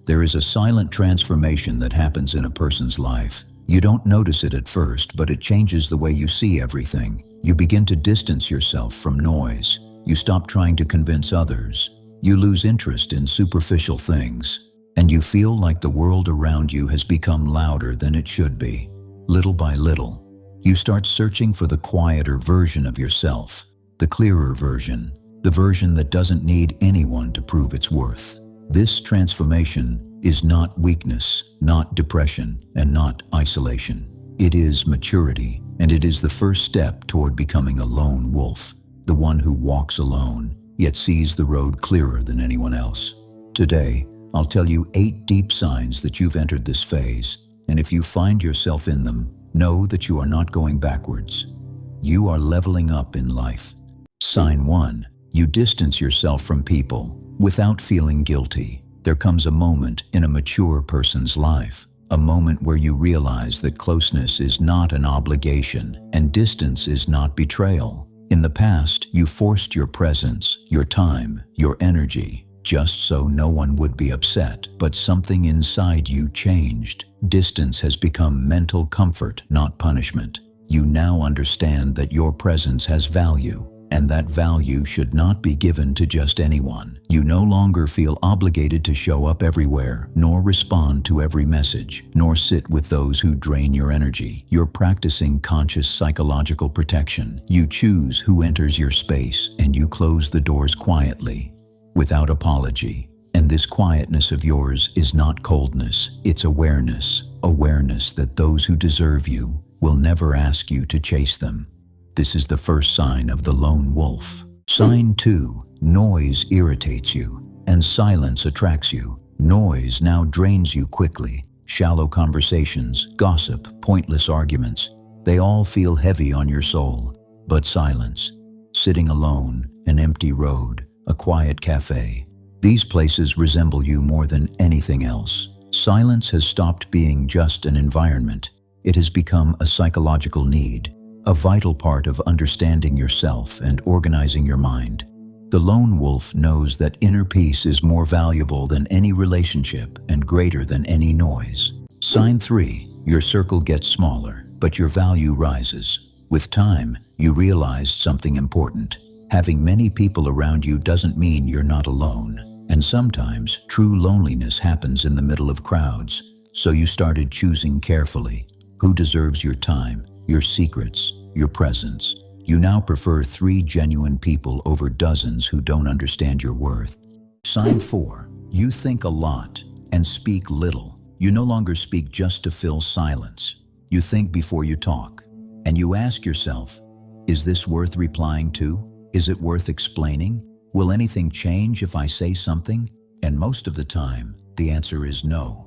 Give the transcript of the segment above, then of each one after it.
There is a silent transformation that happens in a person's life. You don't notice it at first, but it changes the way you see everything. You begin to distance yourself from noise. You stop trying to convince others. You lose interest in superficial things. And you feel like the world around you has become louder than it should be. Little by little, you start searching for the quieter version of yourself, the clearer version, the version that doesn't need anyone to prove its worth. This transformation is not weakness, not depression, and not isolation. It is maturity, and it is the first step toward becoming a lone wolf, the one who walks alone, yet sees the road clearer than anyone else. Today, I'll tell you 8 deep signs that you've entered this phase, and if you find yourself in them, know that you are not going backwards. You are leveling up in life. Sign 1. You distance yourself from people without feeling guilty. There comes a moment in a mature person's life, a moment where you realize that closeness is not an obligation and distance is not betrayal. In the past, you forced your presence, your time, your energy, just so no one would be upset, but something inside you changed. Distance has become mental comfort, not punishment. You now understand that your presence has value, and that value should not be given to just anyone. You no longer feel obligated to show up everywhere, nor respond to every message, nor sit with those who drain your energy. You're practicing conscious psychological protection. You choose who enters your space, and you close the doors quietly, without apology. And this quietness of yours is not coldness, it's awareness. Awareness that those who deserve you will never ask you to chase them. This is the first sign of the lone wolf. Sign 2. Noise irritates you, and silence attracts you. Noise now drains you quickly. Shallow conversations, gossip, pointless arguments, they all feel heavy on your soul. But silence, sitting alone, an empty road, a quiet cafe, these places resemble you more than anything else. Silence has stopped being just an environment. It has become a psychological need, a vital part of understanding yourself and organizing your mind. The lone wolf knows that inner peace is more valuable than any relationship and greater than any noise. Sign 3. Your circle gets smaller, but your value rises. With time, you realize something important. Having many people around you doesn't mean you're not alone. And sometimes, true loneliness happens in the middle of crowds. So you started choosing carefully who deserves your time, your secrets, your presence. You now prefer 3 genuine people over dozens who don't understand your worth. Sign 4. You think a lot and speak little. You no longer speak just to fill silence. You think before you talk. And you ask yourself, is this worth replying to? Is it worth explaining? Will anything change if I say something? And most of the time, the answer is no.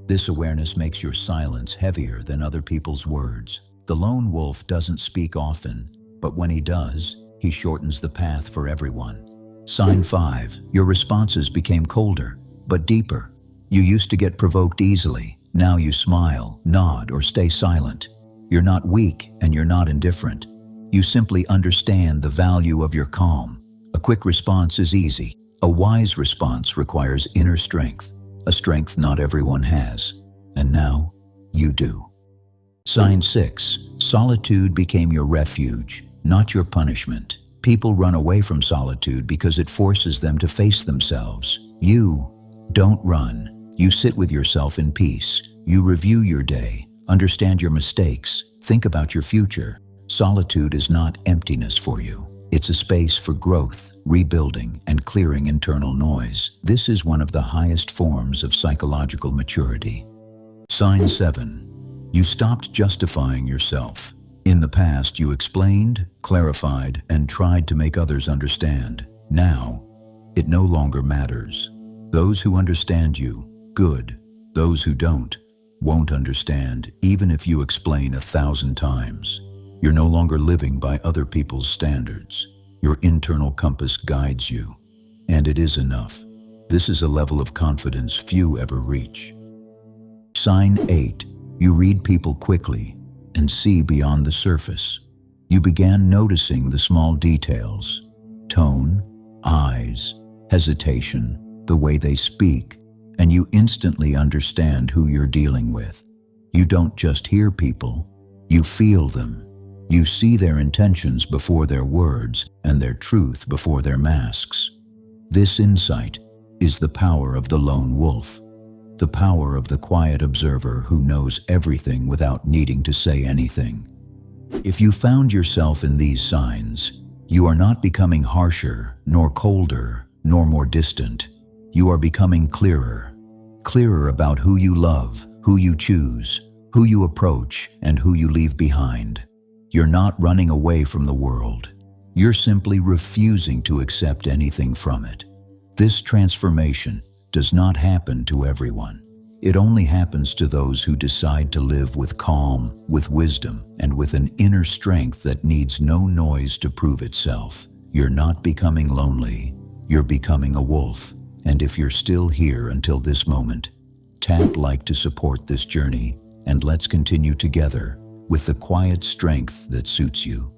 This awareness makes your silence heavier than other people's words. The lone wolf doesn't speak often, but when he does, he shortens the path for everyone. Sign 5. Your responses became colder, but deeper. You used to get provoked easily. Now you smile, nod, or stay silent. You're not weak and you're not indifferent. You simply understand the value of your calm. A quick response is easy. A wise response requires inner strength, a strength not everyone has. And now, you do. Sign 6. Solitude became your refuge, not your punishment. People run away from solitude because it forces them to face themselves. You don't run. You sit with yourself in peace. You review your day, understand your mistakes, think about your future. Solitude is not emptiness for you. It's a space for growth, rebuilding, and clearing internal noise. This is one of the highest forms of psychological maturity. Sign 7. You stopped justifying yourself. In the past, you explained, clarified, and tried to make others understand. Now, it no longer matters. Those who understand you, good. Those who don't, won't understand, even if you explain 1,000 times. You're no longer living by other people's standards. Your internal compass guides you, and it is enough. This is a level of confidence few ever reach. Sign 8. You read people quickly and see beyond the surface. You began noticing the small details: tone, eyes, hesitation, the way they speak, and you instantly understand who you're dealing with. You don't just hear people, you feel them. You see their intentions before their words and their truth before their masks. This insight is the power of the lone wolf, the power of the quiet observer who knows everything without needing to say anything. If you found yourself in these signs, you are not becoming harsher, nor colder, nor more distant. You are becoming clearer, clearer about who you love, who you choose, who you approach, and who you leave behind. You're not running away from the world. You're simply refusing to accept anything from it. This transformation does not happen to everyone. It only happens to those who decide to live with calm, with wisdom, and with an inner strength that needs no noise to prove itself. You're not becoming lonely. You're becoming a wolf. And if you're still here until this moment, tap like to support this journey, and let's continue together with the quiet strength that suits you.